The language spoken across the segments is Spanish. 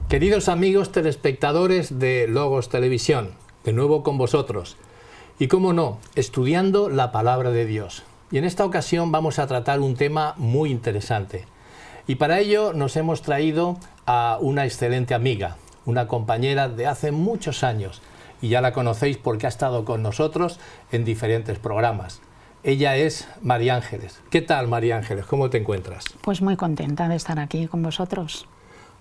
Queridos amigos telespectadores de Logos Televisión, de nuevo con vosotros. Y cómo no, estudiando la Palabra de Dios. Y en esta ocasión vamos a tratar un tema muy interesante. Y para ello nos hemos traído a una excelente amiga, una compañera de hace muchos años. Y ya la conocéis porque ha estado con nosotros en diferentes programas. Ella es María Ángeles. ¿Qué tal, María Ángeles? ¿Cómo te encuentras? Pues muy contenta de estar aquí con vosotros.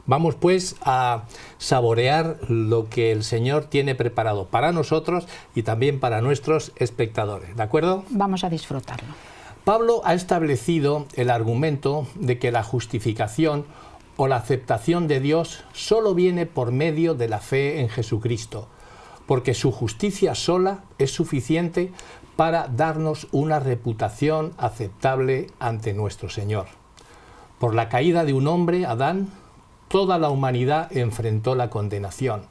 Vamos pues a saborear lo que el Señor tiene preparado para nosotros y también para nuestros espectadores, ¿de acuerdo? Vamos a disfrutarlo. Pablo ha establecido el argumento de que la justificación o la aceptación de Dios solo viene por medio de la fe en Jesucristo, porque su justicia sola es suficiente para darnos una reputación aceptable ante nuestro Señor. Por la caída de un hombre, Adán, toda la humanidad enfrentó la condenación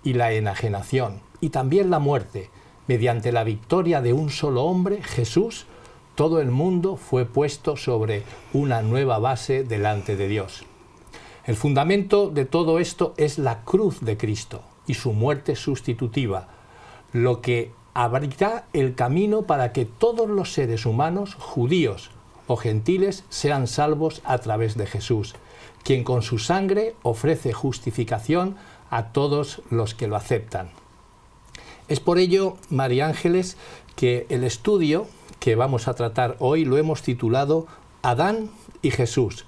y la enajenación y también la muerte. Mediante la victoria de un solo hombre, Jesús, todo el mundo fue puesto sobre una nueva base delante de Dios. El fundamento de todo esto es la cruz de Cristo y su muerte sustitutiva, lo que abrirá el camino para que todos los seres humanos, judíos o gentiles, sean salvos a través de Jesús, quien con su sangre ofrece justificación a todos los que lo aceptan. Es por ello, María Ángeles, que el estudio que vamos a tratar hoy lo hemos titulado Adán y Jesús,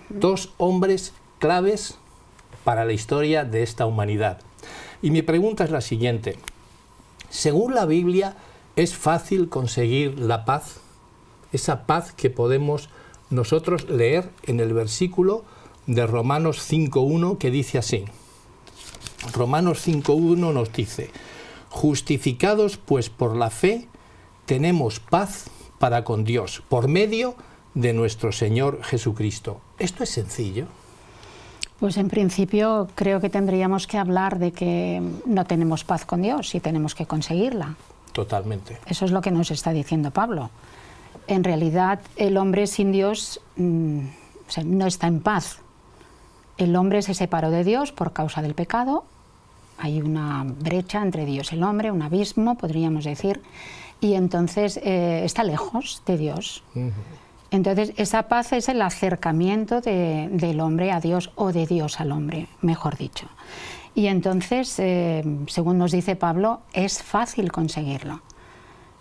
dos hombres claves para la historia de esta humanidad. Y mi pregunta es la siguiente: según la Biblia, ¿es fácil conseguir la paz? Esa paz que podemos nosotros leer en el versículo de Romanos 5.1, que dice así. Romanos 5.1 nos dice: justificados pues por la fe, tenemos paz para con Dios, por medio de nuestro Señor Jesucristo. ¿Esto es sencillo? Pues en principio creo que tendríamos que hablar de que no tenemos paz con Dios y tenemos que conseguirla. Totalmente. Eso es lo que nos está diciendo Pablo. En realidad el hombre sin Dios no está en paz. El hombre se separó de Dios por causa del pecado. Hay una brecha entre Dios y el hombre, un abismo, podríamos decir, y entonces está lejos de Dios. Entonces esa paz es el acercamiento del hombre a Dios, o de Dios al hombre, mejor dicho. Y entonces, según nos dice Pablo, es fácil conseguirlo.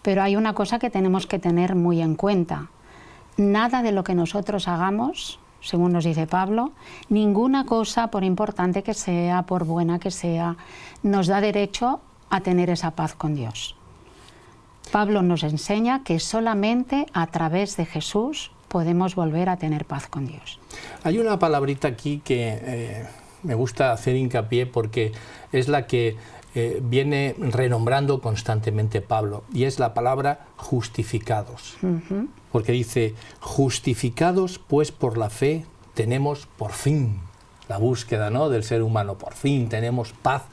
Pero hay una cosa que tenemos que tener muy en cuenta. Nada de lo que nosotros hagamos, según nos dice Pablo, ninguna cosa, por importante que sea, por buena que sea, nos da derecho a tener esa paz con Dios. Pablo nos enseña que solamente a través de Jesús podemos volver a tener paz con Dios. Hay una palabrita aquí que me gusta hacer hincapié porque es la que viene renombrando constantemente Pablo, y es la palabra justificados. Porque dice: justificados pues por la fe, tenemos por fin la búsqueda, ¿no?, del ser humano. Por fin tenemos paz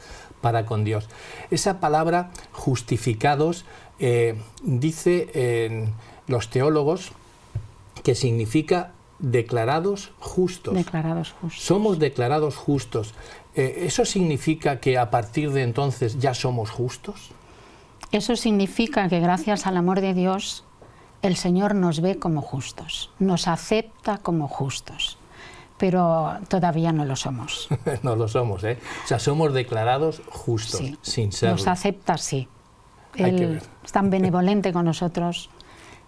para con Dios. Esa palabra justificados dice los teólogos que significa declarados justos. Declarados justos. Somos declarados justos. ¿Eso significa que a partir de entonces ya somos justos? Eso significa que gracias al amor de Dios, el Señor nos ve como justos, nos acepta como justos, pero todavía no lo somos. No lo somos, ¿eh? O sea, somos declarados justos, sí, sin serlo. Nos acepta, sí. Él es tan benevolente con nosotros,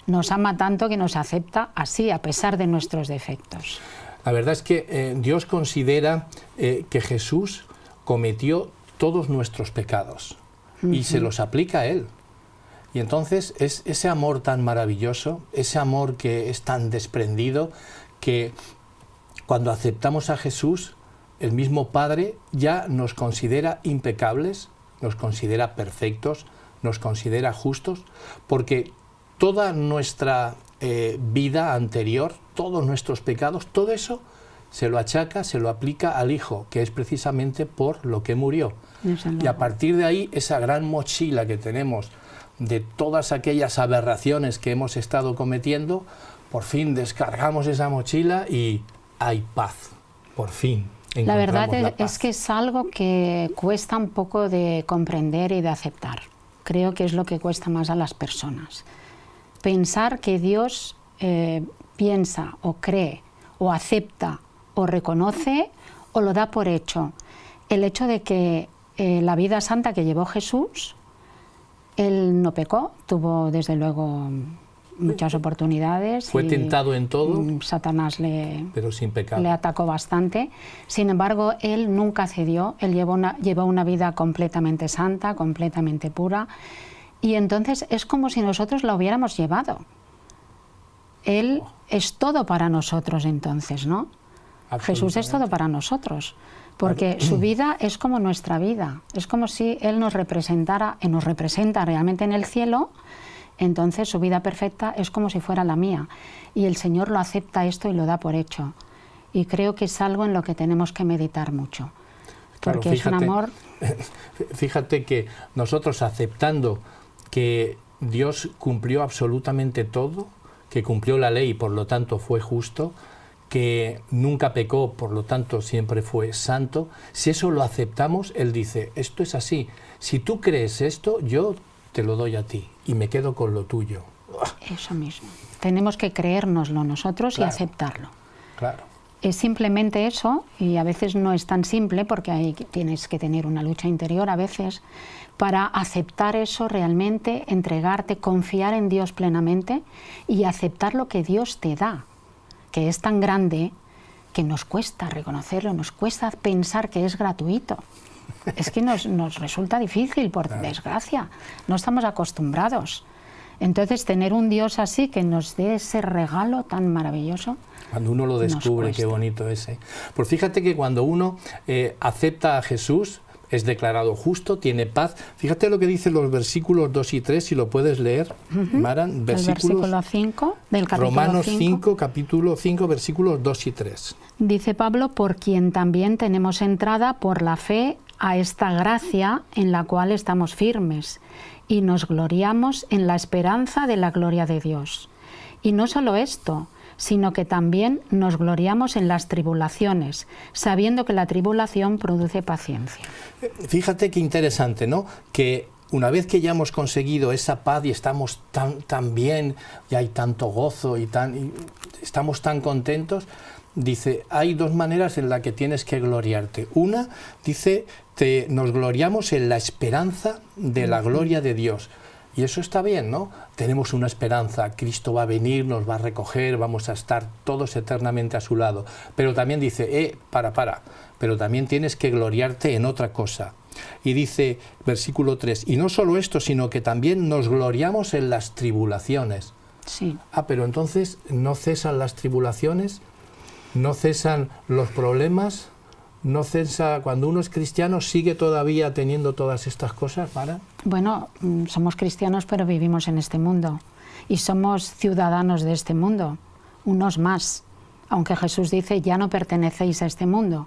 nos ama tanto que nos acepta así, a pesar de nuestros defectos. La verdad es que Dios considera que Jesús cometió todos nuestros pecados y se los aplica a Él. Y entonces es ese amor tan maravilloso, ese amor que es tan desprendido, que cuando aceptamos a Jesús, el mismo Padre ya nos considera impecables, nos considera perfectos, nos considera justos, porque toda nuestra vida anterior, todos nuestros pecados, todo eso se lo achaca, se lo aplica al Hijo, que es precisamente por lo que murió. Y a partir de ahí, esa gran mochila que tenemos de todas aquellas aberraciones que hemos estado cometiendo, por fin descargamos esa mochila y hay paz, por fin. La verdad encontramos la paz. es que es algo que cuesta un poco de comprender y de aceptar. Creo que es lo que cuesta más a las personas. Pensar que Dios piensa o cree o acepta o reconoce o lo da por hecho. El hecho de que la vida santa que llevó Jesús, Él no pecó, tuvo desde luego muchas oportunidades. Fue tentado en todo, Satanás pero sin pecado. le atacó bastante. Sin embargo, Él nunca cedió, Él llevó una vida completamente santa, completamente pura, y entonces es como si nosotros la hubiéramos llevado. Él es todo para nosotros entonces, ¿no? Jesús es todo para nosotros, porque su vida es como nuestra vida, es como si Él nos representara, y nos representa realmente en el cielo. Entonces su vida perfecta es como si fuera la mía, y el Señor lo acepta esto y lo da por hecho, y creo que es algo en lo que tenemos que meditar mucho, porque claro, fíjate, es un amor. Fíjate que nosotros, aceptando que Dios cumplió absolutamente todo, que cumplió la ley y por lo tanto fue justo, que nunca pecó, por lo tanto siempre fue santo, si eso lo aceptamos, Él dice, esto es así, si tú crees esto, yo te lo doy a ti y me quedo con lo tuyo. Eso mismo, tenemos que creérnoslo nosotros, claro, y aceptarlo. Claro. Es simplemente eso, y a veces no es tan simple porque ahí tienes que tener una lucha interior a veces para aceptar eso realmente, entregarte, confiar en Dios plenamente y aceptar lo que Dios te da, que es tan grande que nos cuesta reconocerlo, nos cuesta pensar que es gratuito. Es que nos resulta difícil, por desgracia, no estamos acostumbrados. Entonces, tener un Dios así que nos dé ese regalo tan maravilloso. Cuando uno lo descubre, qué bonito es. Pues fíjate que cuando uno acepta a Jesús, es declarado justo, tiene paz. Fíjate lo que dicen los versículos 2 y 3, si lo puedes leer, Maran. El versículo 5 del capítulo Romanos 5. 5, capítulo 5, versículos 2 y 3. Dice Pablo, por quien también tenemos entrada por la fe a esta gracia en la cual estamos firmes y nos gloriamos en la esperanza de la gloria de Dios. Y no solo esto, sino que también nos gloriamos en las tribulaciones, sabiendo que la tribulación produce paciencia. Fíjate qué interesante, ¿no? Que una vez que ya hemos conseguido esa paz y estamos tan bien, y hay tanto gozo y estamos tan contentos, dice, hay dos maneras en las que tienes que gloriarte. Una, dice, nos gloriamos en la esperanza de la gloria de Dios. Y eso está bien, ¿no? Tenemos una esperanza, Cristo va a venir, nos va a recoger, vamos a estar todos eternamente a su lado. Pero también dice, pero también tienes que gloriarte en otra cosa. Y dice, versículo 3, y no solo esto, sino que también nos gloriamos en las tribulaciones. Sí. Pero entonces, ¿no cesan las tribulaciones? ¿No cesan los problemas? ¿No cesa, cuando uno es cristiano, sigue todavía teniendo todas estas cosas, Mara? Bueno, somos cristianos pero vivimos en este mundo y somos ciudadanos de este mundo, unos más, aunque Jesús dice ya no pertenecéis a este mundo,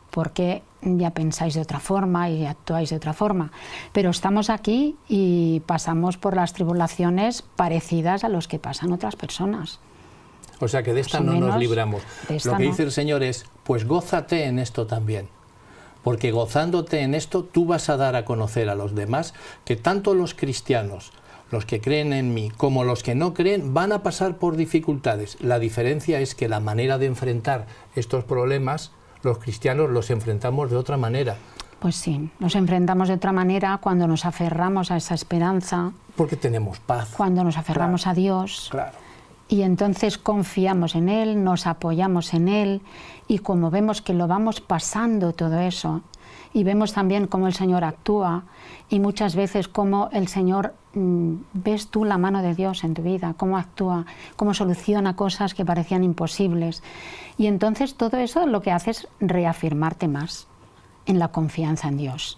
porque ya pensáis de otra forma y actuáis de otra forma, pero estamos aquí y pasamos por las tribulaciones parecidas a los que pasan otras personas. O sea que de esta no nos libramos. Lo que dice el Señor es, pues gózate en esto también, porque gozándote en esto tú vas a dar a conocer a los demás que tanto los cristianos, los que creen en mí, como los que no creen, van a pasar por dificultades. La diferencia es que la manera de enfrentar estos problemas, los cristianos los enfrentamos de otra manera. Pues sí, nos enfrentamos de otra manera cuando nos aferramos a esa esperanza. Porque tenemos paz. Cuando nos aferramos a Dios. Claro. Y entonces confiamos en Él, nos apoyamos en Él, y como vemos que lo vamos pasando todo eso, y vemos también cómo el Señor actúa, y muchas veces cómo el Señor, ves tú la mano de Dios en tu vida, cómo actúa, cómo soluciona cosas que parecían imposibles. Y entonces todo eso lo que hace es reafirmarte más en la confianza en Dios.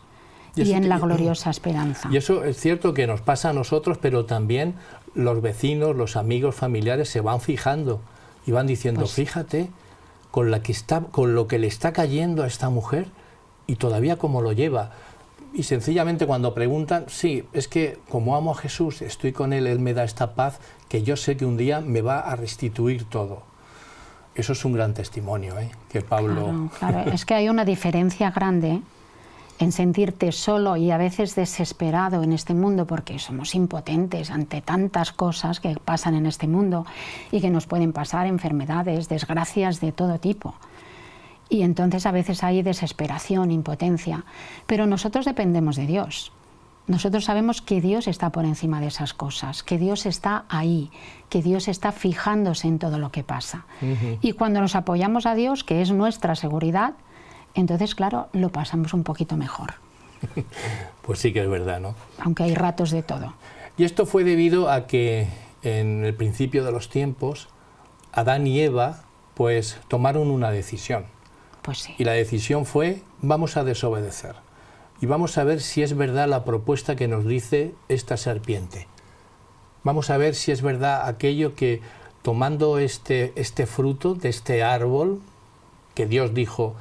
Y en la gloriosa esperanza. Y eso es cierto que nos pasa a nosotros, pero también los vecinos, los amigos, familiares se van fijando y van diciendo, pues, fíjate con lo que le está cayendo a esta mujer y todavía cómo lo lleva. Y sencillamente cuando preguntan, sí, es que como amo a Jesús, estoy con Él, Él me da esta paz que yo sé que un día me va a restituir todo. Eso es un gran testimonio, que Pablo... Claro. Es que hay una diferencia grande en sentirte solo y a veces desesperado en este mundo, porque somos impotentes ante tantas cosas que pasan en este mundo y que nos pueden pasar, enfermedades, desgracias de todo tipo. Y entonces a veces hay desesperación, impotencia, pero nosotros dependemos de Dios. Nosotros sabemos que Dios está por encima de esas cosas, que Dios está ahí, que Dios está fijándose en todo lo que pasa. Y cuando nos apoyamos a Dios, que es nuestra seguridad, entonces, claro, lo pasamos un poquito mejor. Pues sí que es verdad, ¿no? Aunque hay ratos de todo. Y esto fue debido a que en el principio de los tiempos, Adán y Eva, pues tomaron una decisión. Pues sí. Y la decisión fue, vamos a desobedecer. Y vamos a ver si es verdad la propuesta que nos dice esta serpiente. Vamos a ver si es verdad aquello que, tomando este fruto de este árbol, que Dios dijo,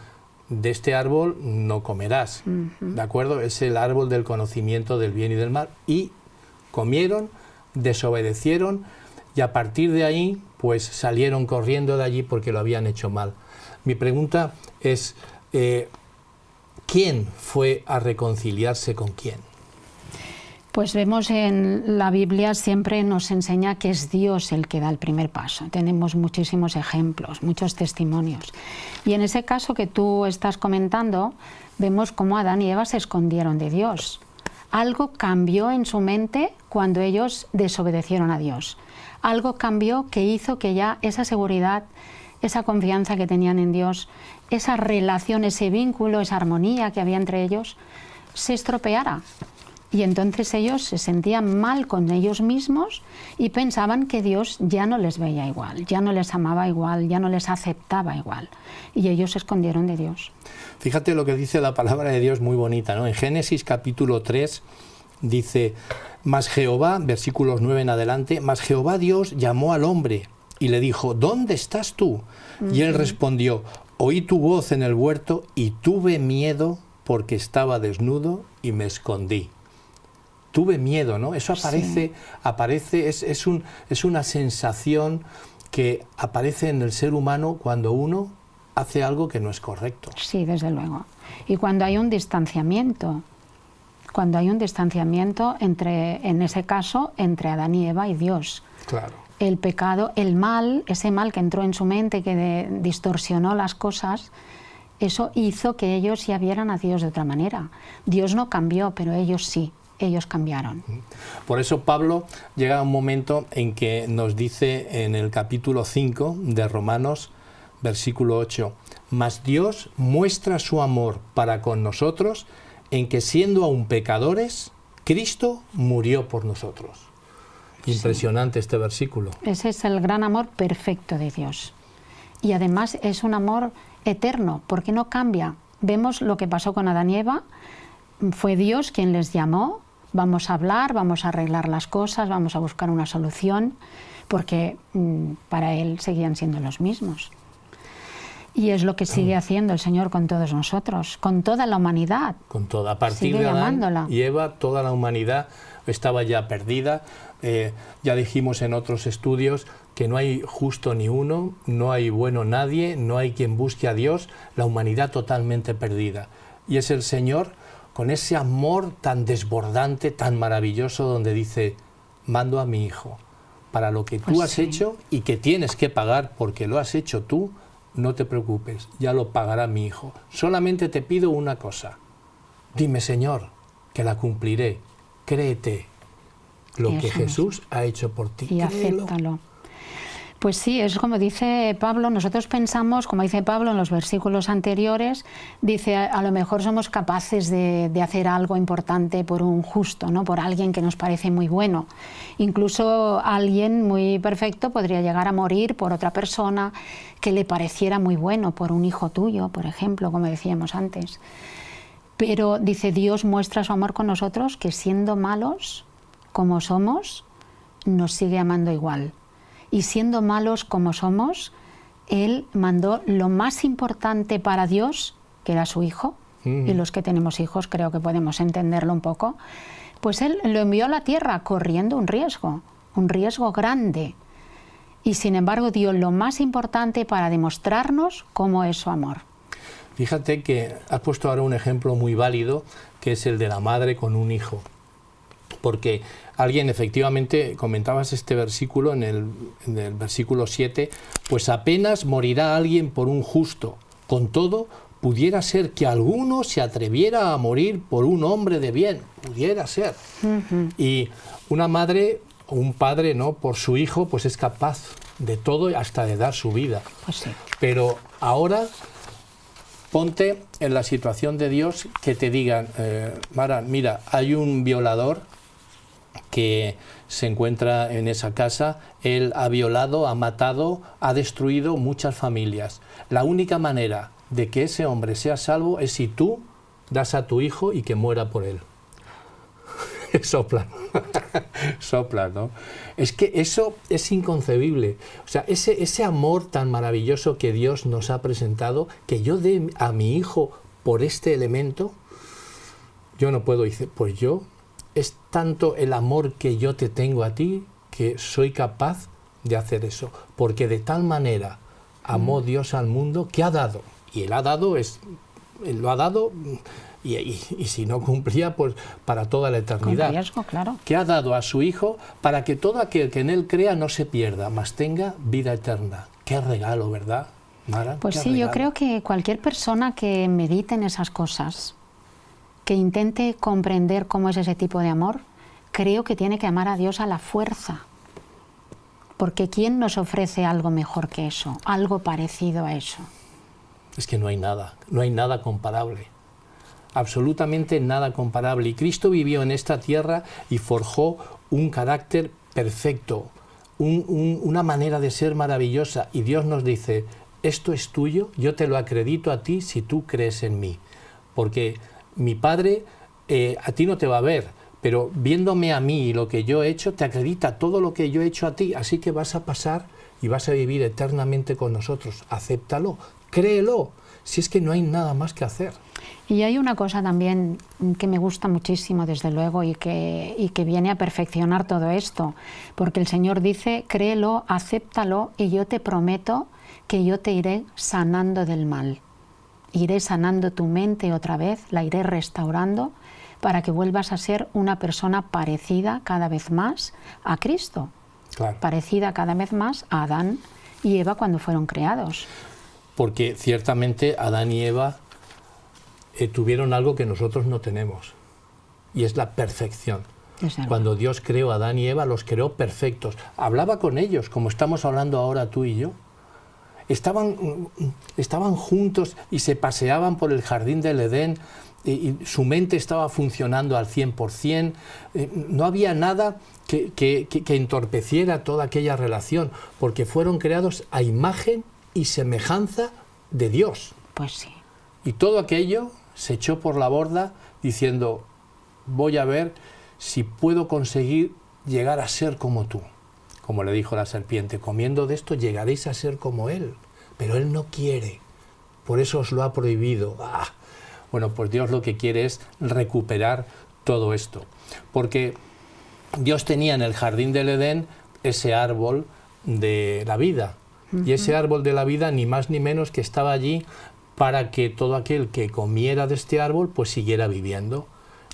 de este árbol no comerás, ¿de acuerdo? Es el árbol del conocimiento del bien y del mal. Y comieron, desobedecieron, y a partir de ahí, pues salieron corriendo de allí porque lo habían hecho mal. Mi pregunta es, ¿quién fue a reconciliarse con quién? Pues vemos en la Biblia siempre nos enseña que es Dios el que da el primer paso. Tenemos muchísimos ejemplos, muchos testimonios. Y en ese caso que tú estás comentando, vemos cómo Adán y Eva se escondieron de Dios. Algo cambió en su mente cuando ellos desobedecieron a Dios. Algo cambió que hizo que ya esa seguridad, esa confianza que tenían en Dios, esa relación, ese vínculo, esa armonía que había entre ellos, se estropeara. Y entonces ellos se sentían mal con ellos mismos y pensaban que Dios ya no les veía igual, ya no les amaba igual, ya no les aceptaba igual. Y ellos se escondieron de Dios. Fíjate lo que dice la palabra de Dios, muy bonita, ¿no? En Génesis capítulo 3 dice, mas Jehová, versículos 9 en adelante, mas Jehová Dios llamó al hombre y le dijo, ¿dónde estás tú? Y él respondió, oí tu voz en el huerto y tuve miedo porque estaba desnudo y me escondí. Tuve miedo, ¿no? Eso aparece, es una sensación que aparece en el ser humano cuando uno hace algo que no es correcto. Sí, desde luego. Y cuando hay un distanciamiento entre, en ese caso, entre Adán y Eva y Dios. Claro. El pecado, el mal, ese mal que entró en su mente, que distorsionó las cosas, eso hizo que ellos ya vieran a Dios de otra manera. Dios no cambió, pero ellos sí. Ellos cambiaron. Por eso Pablo llega a un momento en que nos dice en el capítulo 5 de Romanos, versículo 8, mas Dios muestra su amor para con nosotros en que siendo aún pecadores, Cristo murió por nosotros. Impresionante este versículo. Ese es el gran amor perfecto de Dios. Y además es un amor eterno, porque no cambia. Vemos lo que pasó con Adán y Eva, fue Dios quien les llamó, vamos a hablar, vamos a arreglar las cosas, vamos a buscar una solución, porque para Él seguían siendo los mismos. Y es lo que sigue haciendo el Señor con todos nosotros, con toda la humanidad. Con toda, a partir de Adán y Eva, toda la humanidad estaba ya perdida. Ya dijimos en otros estudios que no hay justo ni uno, no hay bueno nadie, no hay quien busque a Dios, la humanidad totalmente perdida. Y es el Señor con ese amor tan desbordante, tan maravilloso, donde dice, mando a mi Hijo, para lo que tú has hecho y que tienes que pagar porque lo has hecho tú, no te preocupes, ya lo pagará mi Hijo. Solamente te pido una cosa, dime Señor, que la cumpliré, créete lo que Jesús ha hecho por ti. Y acéptalo. Pues sí, es como dice Pablo, nosotros pensamos, como dice Pablo en los versículos anteriores, dice, a lo mejor somos capaces de hacer algo importante por un justo, ¿no? Por alguien que nos parece muy bueno. Incluso alguien muy perfecto podría llegar a morir por otra persona que le pareciera muy bueno, por un hijo tuyo, por ejemplo, como decíamos antes. Pero dice, Dios muestra su amor con nosotros, que siendo malos como somos, nos sigue amando igual. Y siendo malos como somos, Él mandó lo más importante para Dios, que era su Hijo, y los que tenemos hijos creo que podemos entenderlo un poco, pues Él lo envió a la tierra corriendo un riesgo grande. y sin embargo dio lo más importante para demostrarnos cómo es su amor. Fíjate que has puesto ahora un ejemplo muy válido, que es el de la madre con un hijo. Porque alguien, efectivamente, comentabas este versículo en el versículo 7, pues apenas morirá alguien por un justo. Con todo, pudiera ser que alguno se atreviera a morir por un hombre de bien. Pudiera ser. Y una madre o un padre, ¿no?, por su hijo, pues es capaz de todo, hasta de dar su vida. Pues sí. Pero ahora ponte en la situación de Dios, que te digan, Mara, mira, hay un violador que se encuentra en esa casa, él ha violado, ha matado, ha destruido muchas familias. La única manera de que ese hombre sea salvo es si tú das a tu hijo y que muera por él. Sopla. Sopla, ¿no? Es que eso es inconcebible. O sea, ese amor tan maravilloso que Dios nos ha presentado, que yo dé a mi hijo por este elemento, yo no puedo decir, pues yo, es tanto el amor que yo te tengo a ti, que soy capaz de hacer eso. Porque de tal manera amó Dios al mundo que ha dado. Y Él ha dado, él lo ha dado, y si no cumplía, pues para toda la eternidad. Con riesgo, claro. Que ha dado a su Hijo para que todo aquel que en Él crea no se pierda, mas tenga vida eterna. Qué regalo, ¿verdad, Mara? Pues Qué sí, regalo. yo creo que cualquier persona que medite en esas cosas, que intente comprender cómo es ese tipo de amor, creo que tiene que amar a Dios a la fuerza. Porque ¿quién nos ofrece algo mejor que eso? Algo parecido a eso. Es que no hay nada comparable. Absolutamente nada comparable. Y Cristo vivió en esta tierra y forjó un carácter perfecto, una manera de ser maravillosa. Y Dios nos dice, esto es tuyo, yo te lo acredito a ti si tú crees en mí. Porque mi Padre a ti no te va a ver, pero viéndome a mí y lo que yo he hecho, te acredita todo lo que yo he hecho a ti. Así que vas a pasar y vas a vivir eternamente con nosotros. Acéptalo, créelo, si es que no hay nada más que hacer. Y hay una cosa también que me gusta muchísimo, desde luego, y que viene a perfeccionar todo esto, porque el Señor dice, créelo, acéptalo, y yo te prometo que yo te iré sanando del mal. Iré sanando tu mente otra vez, la iré restaurando, para que vuelvas a ser una persona parecida cada vez más a Cristo, Claro. parecida cada vez más a Adán y Eva cuando fueron creados. Porque ciertamente Adán y Eva tuvieron algo que nosotros no tenemos, y es la perfección. Cuando Dios creó a Adán y Eva, los creó perfectos. Hablaba con ellos, como estamos hablando ahora tú y yo. Estaban juntos y se paseaban por el jardín del Edén, y su mente estaba funcionando al 100%. No había nada que entorpeciera toda aquella relación, porque fueron creados a imagen y semejanza de Dios. Pues sí. Y todo aquello se echó por la borda diciendo, voy a ver si puedo conseguir llegar a ser como tú. Como le dijo la serpiente, comiendo de esto llegaréis a ser como Él. Pero Él no quiere, por eso os lo ha prohibido. Bueno, pues Dios lo que quiere es recuperar todo esto. Porque Dios tenía en el jardín del Edén ese árbol de la vida. Y ese árbol de la vida, ni más ni menos, que estaba allí para que todo aquel que comiera de este árbol pues siguiera viviendo.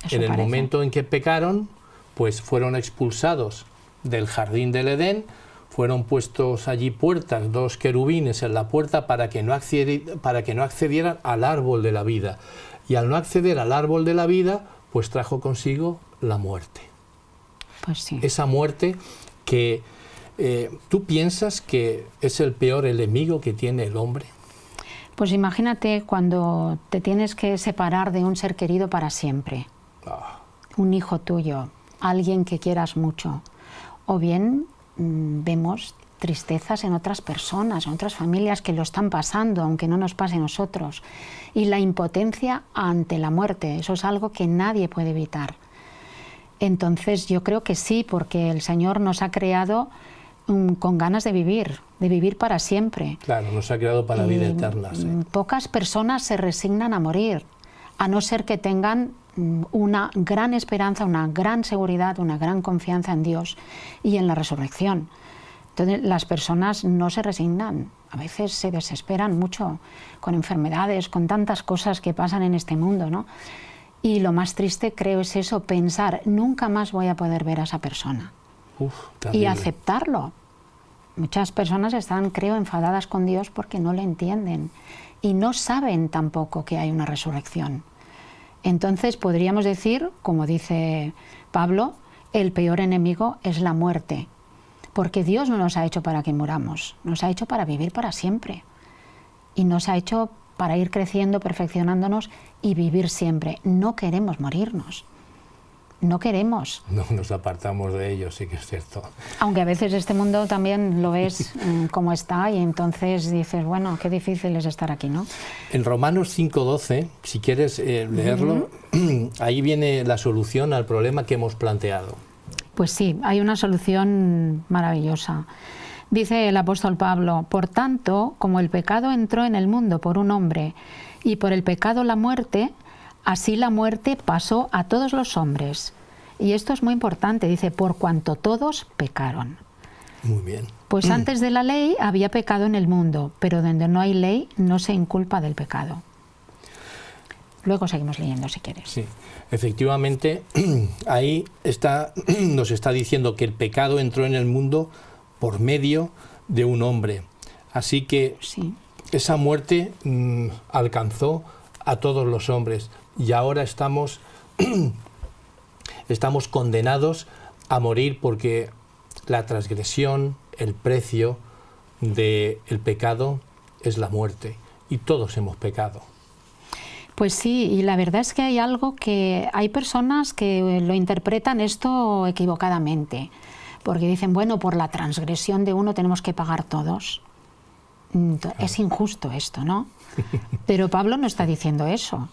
Eso en el parece. momento en que pecaron, pues fueron expulsados del jardín del Edén, fueron puestos allí puertas, 2 querubines en la puerta para que no accedieran al árbol de la vida. Y al no acceder al árbol de la vida, pues trajo consigo la muerte. Pues sí. Esa muerte que ¿tú piensas que es el peor enemigo que tiene el hombre? Pues imagínate cuando te tienes que separar de un ser querido para siempre. Un hijo tuyo, alguien que quieras mucho. O bien vemos tristezas en otras personas, en otras familias que lo están pasando, aunque no nos pase a nosotros. Y la impotencia ante la muerte, eso es algo que nadie puede evitar. Entonces yo creo que sí, porque el Señor nos ha creado con ganas de vivir para siempre. Claro, nos ha creado para la vida eterna. Sí. Pocas personas se resignan a morir, a no ser que tengan una gran esperanza, una gran seguridad, una gran confianza en Dios y en la resurrección. Entonces las personas no se resignan, a veces se desesperan mucho con enfermedades, con tantas cosas que pasan en este mundo, ¿no? Y lo más triste, creo, es eso, pensar, nunca más voy a poder ver a esa persona. Y aceptarlo. Muchas personas están, creo, enfadadas con Dios porque no le entienden y no saben tampoco que hay una resurrección. Entonces podríamos decir, como dice Pablo, el peor enemigo es la muerte, porque Dios no nos ha hecho para que muramos, nos ha hecho para vivir para siempre y nos ha hecho para ir creciendo, perfeccionándonos y vivir siempre. No queremos morirnos. No queremos. No nos apartamos de ello, sí que es cierto. Aunque a veces este mundo también lo ves como está y entonces dices, bueno, qué difícil es estar aquí, ¿no? En Romanos 5:12, si quieres leerlo, ahí viene la solución al problema que hemos planteado. Pues sí, hay una solución maravillosa. Dice el apóstol Pablo, por tanto, como el pecado entró en el mundo por un hombre y por el pecado la muerte, así la muerte pasó a todos los hombres. Y esto es muy importante, dice, por cuanto todos pecaron. Muy bien. Pues antes de la ley había pecado en el mundo, pero donde no hay ley no se inculpa del pecado. Luego seguimos leyendo si quieres. Sí, efectivamente, ahí nos está diciendo que el pecado entró en el mundo por medio de un hombre. Así que sí, esa muerte alcanzó a todos los hombres. Y ahora estamos condenados a morir porque la transgresión, el precio del pecado es la muerte. Y todos hemos pecado. Pues sí, y la verdad es que hay algo que hay personas que lo interpretan esto equivocadamente. Porque dicen, bueno, por la transgresión de uno tenemos que pagar todos. Es injusto esto, ¿no? Pero Pablo no está diciendo eso.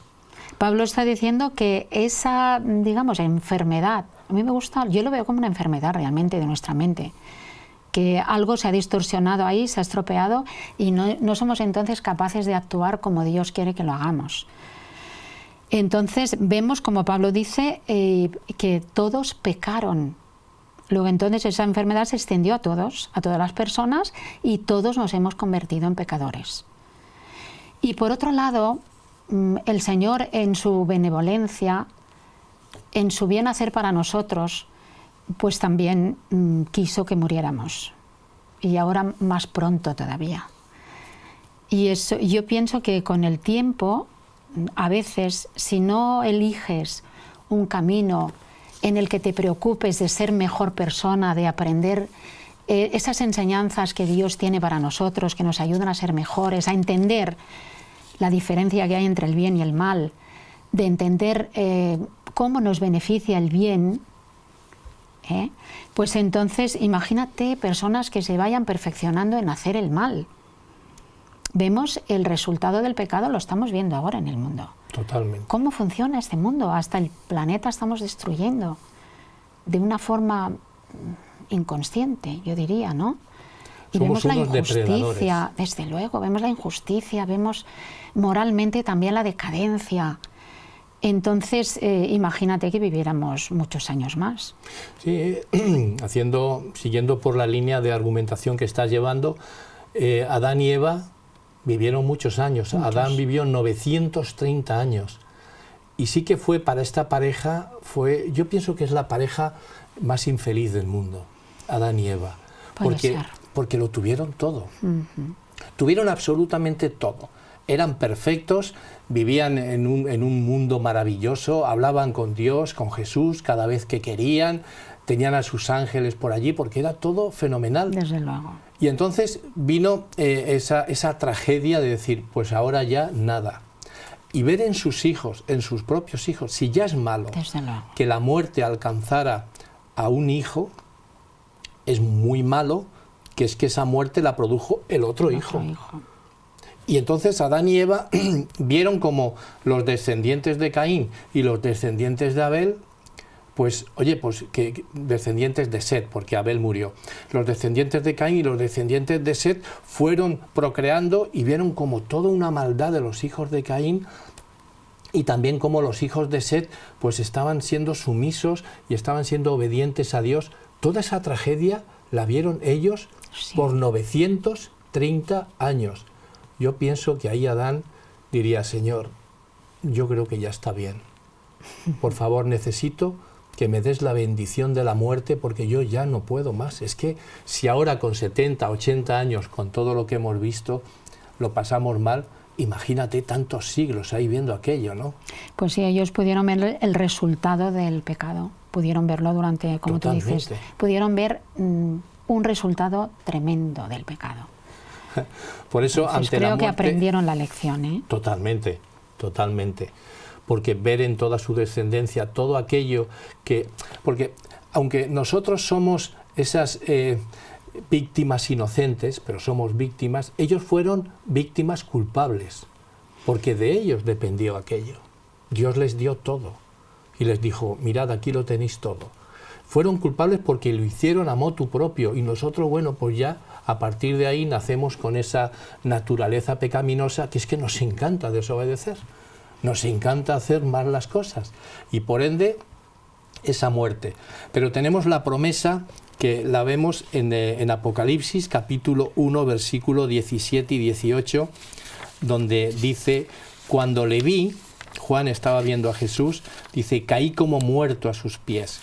Pablo está diciendo que esa, digamos, enfermedad, a mí me gusta, yo lo veo como una enfermedad realmente de nuestra mente, que algo se ha distorsionado ahí, se ha estropeado y no somos entonces capaces de actuar como Dios quiere que lo hagamos. Entonces vemos, como Pablo dice, que todos pecaron. Luego entonces esa enfermedad se extendió a todas las personas y todos nos hemos convertido en pecadores. Y por otro lado, el Señor en su benevolencia, en su bien hacer para nosotros, pues también quiso que muriéramos. Y ahora más pronto todavía. Y eso, yo pienso que con el tiempo, a veces, si no eliges un camino en el que te preocupes de ser mejor persona, de aprender esas enseñanzas que Dios tiene para nosotros, que nos ayudan a ser mejores, a entender la diferencia que hay entre el bien y el mal, de entender cómo nos beneficia el bien, pues entonces imagínate personas que se vayan perfeccionando en hacer el mal. Vemos el resultado del pecado, lo estamos viendo ahora en el mundo. Totalmente. ¿Cómo funciona este mundo? Hasta el planeta estamos destruyendo de una forma inconsciente, yo diría, ¿no? Y somos vemos la injusticia, desde luego, vemos la injusticia, vemos moralmente también la decadencia. Entonces, imagínate que viviéramos muchos años más. Sí, siguiendo por la línea de argumentación que estás llevando, Adán y Eva vivieron muchos años. Adán vivió 930 años. Y sí que fue para esta pareja, yo pienso que es la pareja más infeliz del mundo, Adán y Eva. Porque lo tuvieron todo. Tuvieron absolutamente todo. Eran perfectos, vivían en un mundo maravilloso, hablaban con Dios, con Jesús, cada vez que querían, tenían a sus ángeles por allí, porque era todo fenomenal. Desde luego. Y entonces vino esa tragedia de decir, pues ahora ya nada. Y ver en sus hijos, en sus propios hijos, si ya es malo que la muerte alcanzara a un hijo, es muy malo que es que esa muerte la produjo el otro hijo. Y entonces Adán y Eva vieron como los descendientes de Caín y los descendientes de Abel, pues oye, pues que descendientes de Set, porque Abel murió. Los descendientes de Caín y los descendientes de Set fueron procreando y vieron como toda una maldad de los hijos de Caín y también como los hijos de Set pues estaban siendo sumisos y estaban siendo obedientes a Dios. Toda esa tragedia la vieron ellos Sí. por 930 años. Yo pienso que ahí Adán diría, Señor, yo creo que ya está bien. Por favor, necesito que me des la bendición de la muerte porque yo ya no puedo más. Es que si ahora con 70, 80 años, con todo lo que hemos visto, lo pasamos mal, imagínate tantos siglos ahí viendo aquello, ¿no? Pues sí, ellos pudieron ver el resultado del pecado, pudieron verlo durante, como Totalmente. tú dices, pudieron ver un resultado tremendo del pecado. Por eso, Entonces, ante la creo que muerte... aprendieron la lección, ¿eh? Totalmente, totalmente. Porque ver en toda su descendencia todo aquello que... Porque aunque nosotros somos esas víctimas inocentes, pero somos víctimas, ellos fueron víctimas culpables, porque de ellos dependió aquello. Dios les dio todo y les dijo, mirad, aquí lo tenéis todo. Fueron culpables porque lo hicieron a motu propio y nosotros, bueno, pues ya a partir de ahí nacemos con esa naturaleza pecaminosa que es que nos encanta desobedecer, nos encanta hacer mal las cosas y por ende esa muerte. Pero tenemos la promesa que la vemos en Apocalipsis capítulo 1 versículo 17 y 18 donde dice, cuando le vi, Juan estaba viendo a Jesús, dice, caí como muerto a sus pies.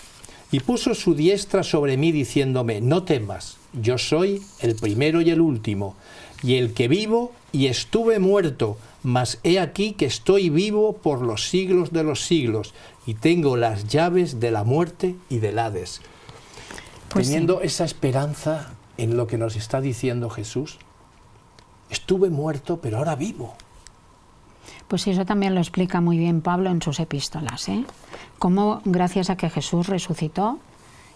Y puso su diestra sobre mí diciéndome, no temas, yo soy el primero y el último, y el que vivo y estuve muerto, mas he aquí que estoy vivo por los siglos de los siglos, y tengo las llaves de la muerte y del Hades. Pues Teniendo sí. esa esperanza en lo que nos está diciendo Jesús, estuve muerto, pero ahora vivo. Pues eso también lo explica muy bien Pablo en sus epístolas, ¿eh? Cómo gracias a que Jesús resucitó,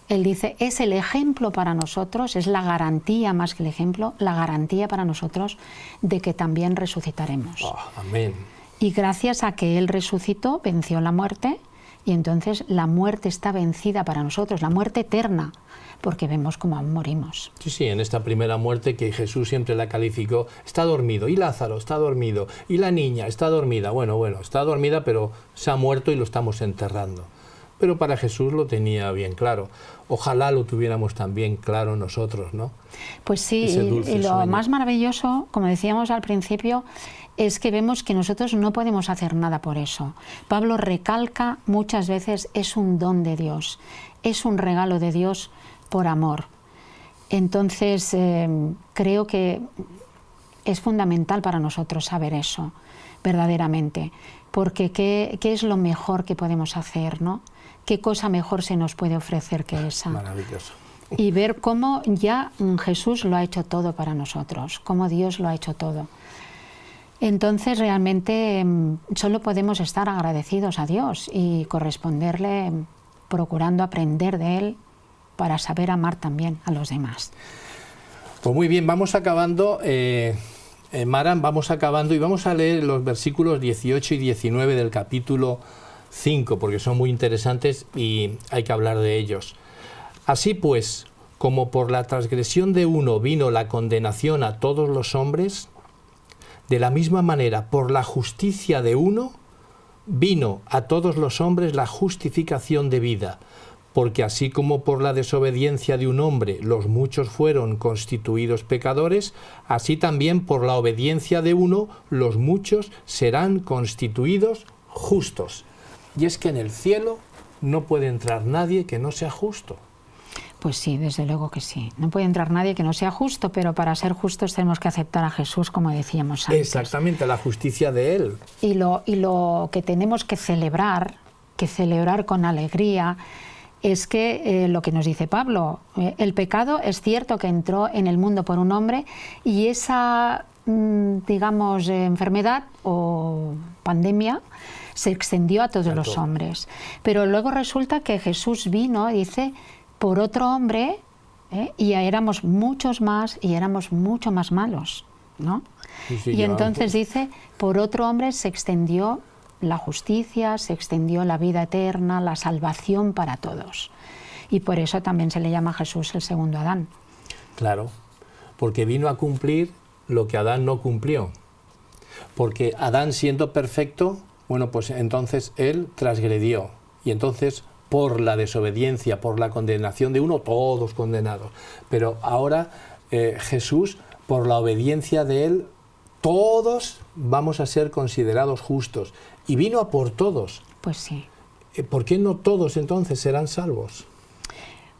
él dice, es el ejemplo para nosotros, es la garantía más que el ejemplo, la garantía para nosotros de que también resucitaremos. Oh, amén. Y gracias a que él resucitó, venció la muerte, y entonces la muerte está vencida para nosotros, la muerte eterna, porque vemos cómo aún morimos. Sí, sí, en esta primera muerte que Jesús siempre la calificó, está dormido, y Lázaro está dormido, y la niña está dormida. Bueno, está dormida, pero se ha muerto y lo estamos enterrando. Pero para Jesús lo tenía bien claro. Ojalá lo tuviéramos también claro nosotros, ¿no? Pues sí, Ese dulce y lo sueño. más maravilloso, como decíamos al principio, es que vemos que nosotros no podemos hacer nada por eso. Pablo recalca muchas veces, es un don de Dios, es un regalo de Dios por amor. Entonces, creo que es fundamental para nosotros saber eso, verdaderamente, porque ¿qué es lo mejor que podemos hacer, ¿no? ¿Qué cosa mejor se nos puede ofrecer que esa? Maravilloso. Y ver cómo ya Jesús lo ha hecho todo para nosotros, cómo Dios lo ha hecho todo. Entonces realmente solo podemos estar agradecidos a Dios y corresponderle procurando aprender de Él para saber amar también a los demás. Pues muy bien, vamos acabando, Mara, vamos acabando y vamos a leer los versículos 18 y 19 del capítulo 5, porque son muy interesantes y hay que hablar de ellos. Así pues, como por la transgresión de uno vino la condenación a todos los hombres, de la misma manera, por la justicia de uno, vino a todos los hombres la justificación de vida, porque así como por la desobediencia de un hombre los muchos fueron constituidos pecadores, así también por la obediencia de uno los muchos serán constituidos justos. Y es que en el cielo no puede entrar nadie que no sea justo. Pues sí, desde luego que sí. No puede entrar nadie que no sea justo, pero para ser justos tenemos que aceptar a Jesús, como decíamos antes. Exactamente, la justicia de Él. Y lo que tenemos que celebrar con alegría, es que lo que nos dice Pablo, el pecado es cierto que entró en el mundo por un hombre y esa, digamos, enfermedad o pandemia se extendió a todos los hombres. Pero luego resulta que Jesús vino, dice, por otro hombre, y éramos muchos más y éramos mucho más malos, ¿no? Sí, y entonces dice, por otro hombre se extendió la justicia, se extendió la vida eterna, la salvación para todos. Y por eso también se le llama a Jesús el segundo Adán. Claro, porque vino a cumplir lo que Adán no cumplió. Porque Adán, siendo perfecto, bueno, pues entonces él transgredió. Y entonces por la desobediencia, por la condenación de uno, todos condenados. Pero ahora Jesús, por la obediencia de Él, todos vamos a ser considerados justos. Y vino a por todos. Pues sí. ¿Por qué no todos entonces serán salvos?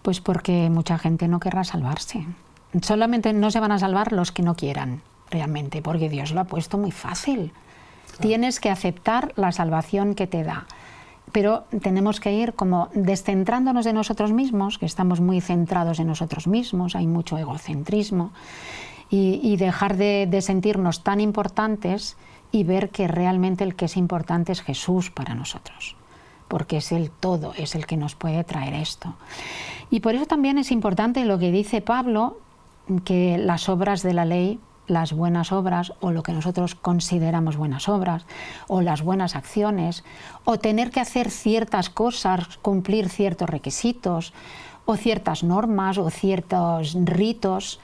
Pues porque mucha gente no querrá salvarse. Solamente no se van a salvar los que no quieran, realmente, porque Dios lo ha puesto muy fácil. Tienes que aceptar la salvación que te da. Pero tenemos que ir como descentrándonos de nosotros mismos, que estamos muy centrados en nosotros mismos, hay mucho egocentrismo, y dejar de sentirnos tan importantes y ver que realmente el que es importante es Jesús para nosotros, porque es el todo, es el que nos puede traer esto. Y por eso también es importante lo que dice Pablo, que las obras de la ley, las buenas obras, o lo que nosotros consideramos buenas obras, o las buenas acciones, o tener que hacer ciertas cosas, cumplir ciertos requisitos, o ciertas normas, o ciertos ritos,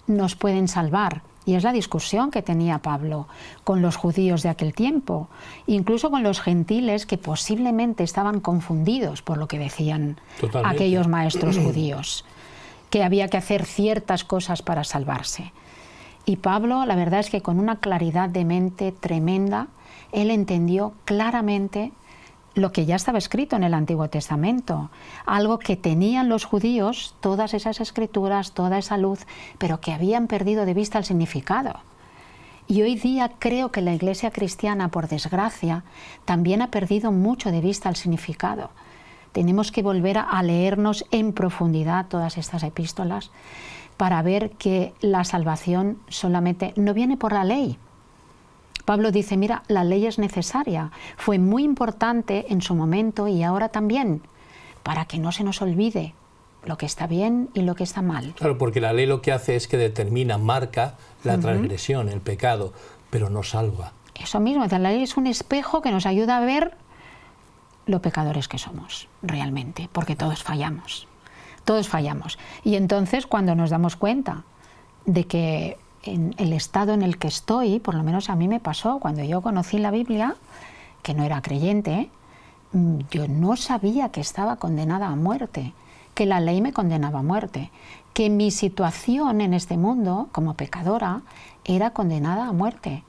nos pueden salvar. Y es la discusión que tenía Pablo con los judíos de aquel tiempo, incluso con los gentiles que posiblemente estaban confundidos por lo que decían aquellos maestros judíos, que había que hacer ciertas cosas para salvarse. Y Pablo, la verdad es que con una claridad de mente tremenda, él entendió claramente lo que ya estaba escrito en el Antiguo Testamento, algo que tenían los judíos, todas esas escrituras, toda esa luz, pero que habían perdido de vista el significado. Y hoy día creo que la Iglesia cristiana, por desgracia, también ha perdido mucho de vista el significado. Tenemos que volver a leernos en profundidad todas estas epístolas para ver que la salvación solamente no viene por la ley. Pablo dice, mira, la ley es necesaria, fue muy importante en su momento y ahora también, para que no se nos olvide lo que está bien y lo que está mal. Claro, porque la ley lo que hace es que determina, marca la transgresión, el pecado, pero no salva. Eso mismo, la ley es un espejo que nos ayuda a ver lo pecadores que somos realmente, porque todos fallamos. Todos fallamos. Y entonces cuando nos damos cuenta de que en el estado en el que estoy, por lo menos a mí me pasó cuando yo conocí la Biblia, que no era creyente, yo no sabía que estaba condenada a muerte, que la ley me condenaba a muerte, que mi situación en este mundo como pecadora era condenada a muerte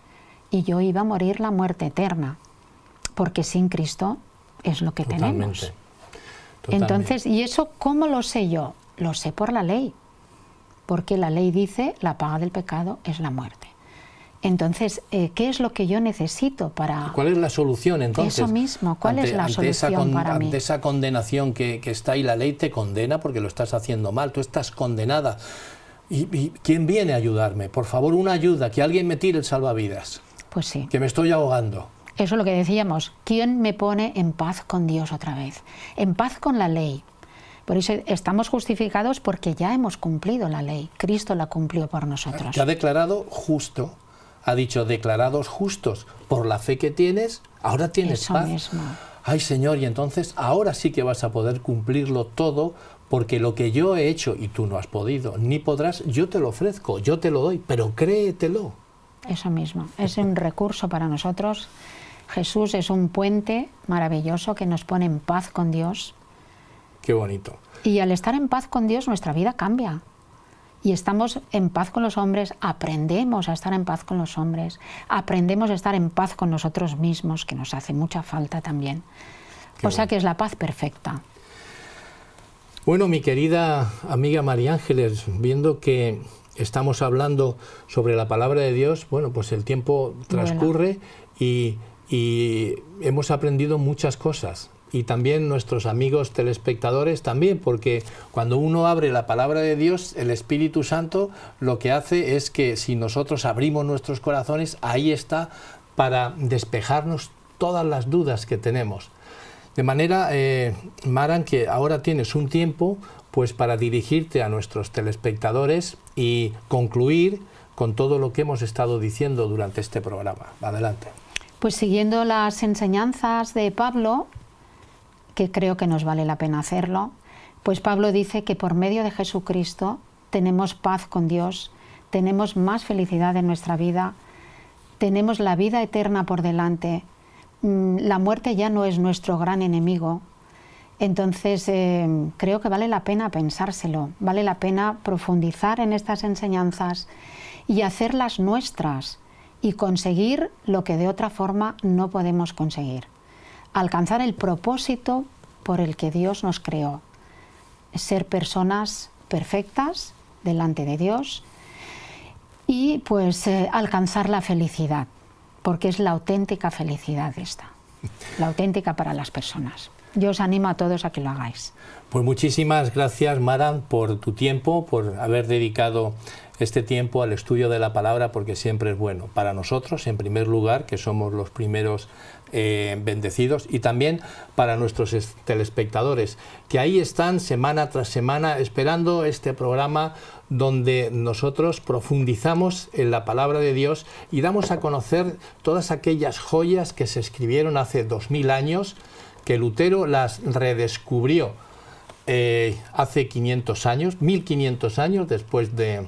y yo iba a morir la muerte eterna, porque sin Cristo es lo que tenemos. Entonces, ¿y eso cómo lo sé yo? Lo sé por la ley, porque la ley dice la paga del pecado es la muerte. Entonces, ¿qué es lo que yo necesito para...? ¿Cuál es la solución entonces? Eso mismo, ¿cuál es la solución para mí? Ante esa condenación que está ahí, la ley te condena porque lo estás haciendo mal, tú estás condenada. ¿Y quién viene a ayudarme? Por favor, una ayuda, que alguien me tire el salvavidas. Pues sí. Que me estoy ahogando. Eso es lo que decíamos, ¿quién me pone en paz con Dios otra vez? En paz con la ley. Por eso estamos justificados porque ya hemos cumplido la ley. Cristo la cumplió por nosotros. Te ha declarado justo, ha dicho declarados justos por la fe que tienes, ahora tienes eso paz. Mismo. Ay Señor, y entonces ahora sí que vas a poder cumplirlo todo, porque lo que yo he hecho y tú no has podido, ni podrás, yo te lo ofrezco, yo te lo doy, pero créetelo. Eso mismo, es un recurso para nosotros. Jesús es un puente maravilloso que nos pone en paz con Dios. Qué bonito. Y al estar en paz con Dios, nuestra vida cambia. Y estamos en paz con los hombres, aprendemos a estar en paz con los hombres, aprendemos a estar en paz con nosotros mismos, que nos hace mucha falta también. O sea que es la paz perfecta. Bueno, mi querida amiga María Ángeles, viendo que estamos hablando sobre la palabra de Dios, bueno, pues el tiempo transcurre y hemos aprendido muchas cosas. Y también nuestros amigos telespectadores también, porque cuando uno abre la palabra de Dios, el Espíritu Santo lo que hace es que si nosotros abrimos nuestros corazones, ahí está para despejarnos todas las dudas que tenemos. De manera, Maran, que ahora tienes un tiempo pues para dirigirte a nuestros telespectadores y concluir con todo lo que hemos estado diciendo durante este programa. Adelante. Pues siguiendo las enseñanzas de Pablo, que creo que nos vale la pena hacerlo, pues Pablo dice que por medio de Jesucristo tenemos paz con Dios, tenemos más felicidad en nuestra vida, tenemos la vida eterna por delante, la muerte ya no es nuestro gran enemigo Entonces, creo que vale la pena pensárselo, vale la pena profundizar en estas enseñanzas y hacerlas nuestras y conseguir lo que de otra forma no podemos conseguir. Alcanzar el propósito por el que Dios nos creó. Ser personas perfectas delante de Dios y pues alcanzar la felicidad, porque es la auténtica felicidad esta, la auténtica para las personas. Yo os animo a todos a que lo hagáis. Pues muchísimas gracias, Mara, por tu tiempo, por haber dedicado este tiempo al estudio de la palabra, porque siempre es bueno para nosotros, en primer lugar, que somos los primeros bendecidos, y también para nuestros telespectadores, que ahí están semana tras semana esperando este programa donde nosotros profundizamos en la palabra de Dios y damos a conocer todas aquellas joyas que se escribieron hace 2000 años, que Lutero las redescubrió hace 500 años, 1500 años después de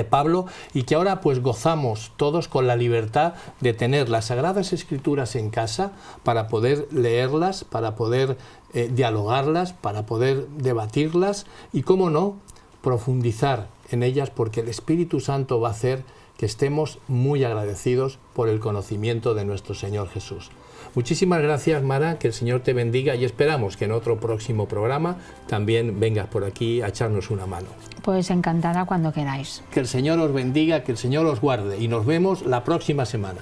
Pablo, y que ahora pues gozamos todos con la libertad de tener las Sagradas Escrituras en casa para poder leerlas, para poder dialogarlas, para poder debatirlas y, cómo no, profundizar en ellas, porque el Espíritu Santo va a hacer que estemos muy agradecidos por el conocimiento de nuestro Señor Jesús. Muchísimas gracias, Mara, que el Señor te bendiga y esperamos que en otro próximo programa también vengas por aquí a echarnos una mano. Pues encantada cuando queráis. Que el Señor os bendiga, que el Señor os guarde y nos vemos la próxima semana.